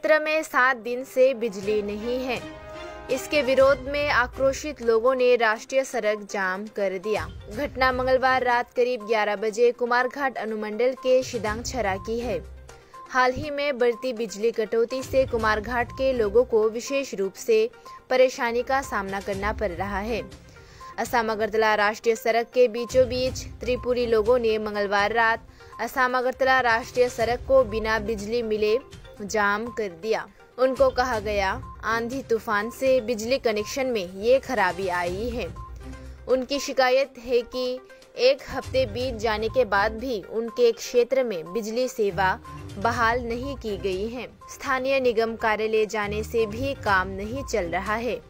क्षेत्र में 7 दिन से बिजली नहीं है। इसके विरोध में आक्रोशित लोगों ने राष्ट्रीय सड़क जाम कर दिया। घटना मंगलवार रात करीब 11 बजे कुमारघाट अनुमंडल के शिदांगछरा की है। हाल ही में बढ़ती बिजली कटौती से कुमारघाट के लोगों को विशेष रूप से परेशानी का सामना करना पड़ रहा है। असम अगरतला राष्ट्रीय सड़क के बीचों बीच त्रिपुरी लोगों ने मंगलवार रात असम अगरतला राष्ट्रीय सड़क को बिना बिजली मिले जाम कर दिया। उनको कहा गया, आंधी तूफान से बिजली कनेक्शन में ये खराबी आई है। उनकी शिकायत है कि 1 हफ्ते बीत जाने के बाद भी उनके क्षेत्र में बिजली सेवा बहाल नहीं की गई है। स्थानीय निगम कार्यालय जाने से भी काम नहीं चल रहा है।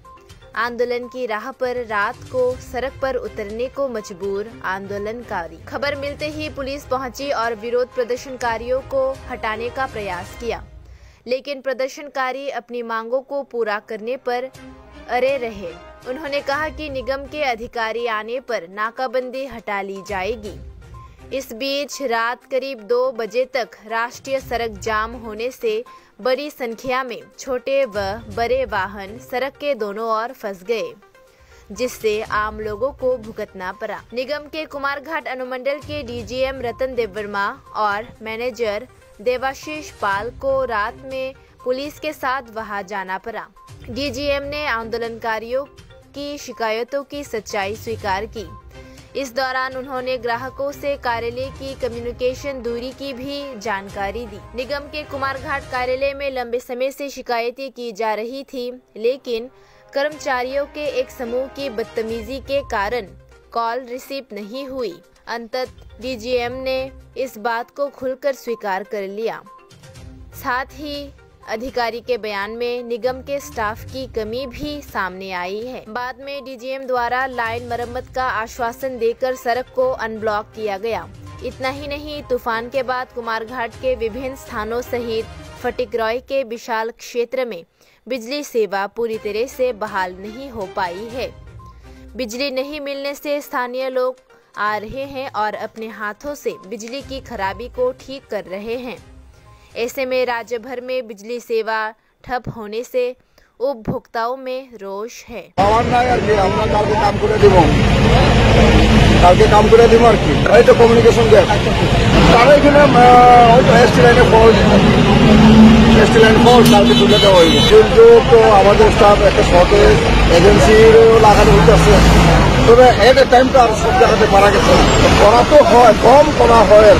आंदोलन की राह पर रात को सड़क पर उतरने को मजबूर आंदोलनकारी। खबर मिलते ही पुलिस पहुंची और विरोध प्रदर्शनकारियों को हटाने का प्रयास किया, लेकिन प्रदर्शनकारी अपनी मांगों को पूरा करने पर अड़े रहे। उन्होंने कहा कि निगम के अधिकारी आने पर नाकाबंदी हटा ली जाएगी। इस बीच रात करीब 2 बजे तक राष्ट्रीय सड़क जाम होने से बड़ी संख्या में छोटे व बड़े वाहन सड़क के दोनों ओर फंस गए, जिससे आम लोगों को भुगतना पड़ा। निगम के कुमारघाट अनुमंडल के डीजीएम रतन देव वर्मा और मैनेजर देवाशीष पाल को रात में पुलिस के साथ वहां जाना पड़ा। डीजीएम ने आंदोलनकारियों की शिकायतों की सच्चाई स्वीकार की। इस दौरान उन्होंने ग्राहकों से कार्यालय की कम्युनिकेशन दूरी की भी जानकारी दी। निगम के कुमारघाट कार्यालय में लंबे समय से शिकायतें की जा रही थी, लेकिन कर्मचारियों के एक समूह की बदतमीजी के कारण कॉल रिसीव नहीं हुई। अंततः डीजीएम ने इस बात को खुलकर स्वीकार कर लिया। साथ ही अधिकारी के बयान में निगम के स्टाफ की कमी भी सामने आई है। बाद में डीजीएम द्वारा लाइन मरम्मत का आश्वासन देकर सड़क को अनब्लॉक किया गया। इतना ही नहीं, तूफान के बाद कुमारघाट के विभिन्न स्थानों सहित फटिकरॉय के विशाल क्षेत्र में बिजली सेवा पूरी तरह से बहाल नहीं हो पाई है। बिजली नहीं मिलने से स्थानीय लोग आ रहे हैं और अपने हाथों से बिजली की खराबी को ठीक कर रहे हैं। ऐसे में राज्य भर में बिजली सेवा ठप होने से उपभोक्ताओं में रोष है। कम्युनिकेशन स्टाफ एजेंसिर लागानो হইতাছে, তবে এট এ টাইম তো আর সব জায়গাতে পারা গেছে করা তো হয়, কম করা হয়,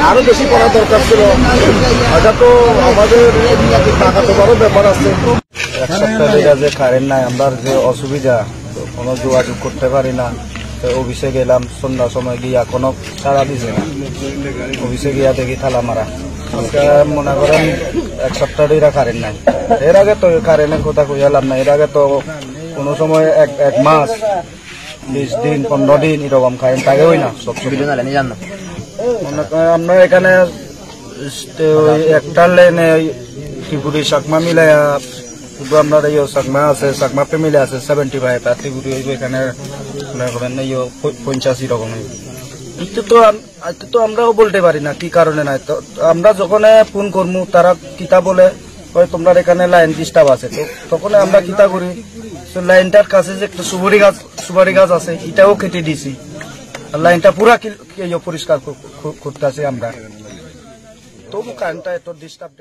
আরো বেশি করা দরকার ছিল। এটা তো আমাদের টাকা তো বড় ব্যাপার আছে। এক সপ্তাহ ধরে যে কারেন্ট নাই, আমরা যে অসুবিধা, কোনো যোগাযোগ করতে পারি না। অফিসে গেলাম, সন্ধ্যার সময় গিয়া কোনো সারা দিছে না। অফিসে গিয়া দেখি তালা মারা। মনে করেন 1 সপ্তাহ ধরে কারেন্ট নাই। এর আগে তো কারেন্টের কথা কইলাম না, এর আগে তো কোনো সময় এক মাস 20 দিন 15 দিন এরকম কারেন্ট থাকে হই না। সব সুবিধা না জান না। আমরা এখানে একটা লাইনে ত্রিপুরি চাকমা মিলাইয়া শুধু আমরা চাকমা আছে, চাকমা ফ্যামিলি আছে 75, আর ত্রিপুরি এখানে মনে করেন 85 রকম। তো আমরাও বলতে পারি না কি কারণে নাই। তো আমরা যখন ফোন করবো তারা কিতা বলে, তোমরা এখানে লাইন ডিস্টার্ব আছে। তো তখন আমরা কিতা করি, লাইনটার কাছে যে একটা সুপারি গাছ আছে, এটাও কেটে দিছি। লাইনটা পুরা পরিষ্কার করতেছি আমরা, তবু কারেন্টটা এত ডিস্টার্ব।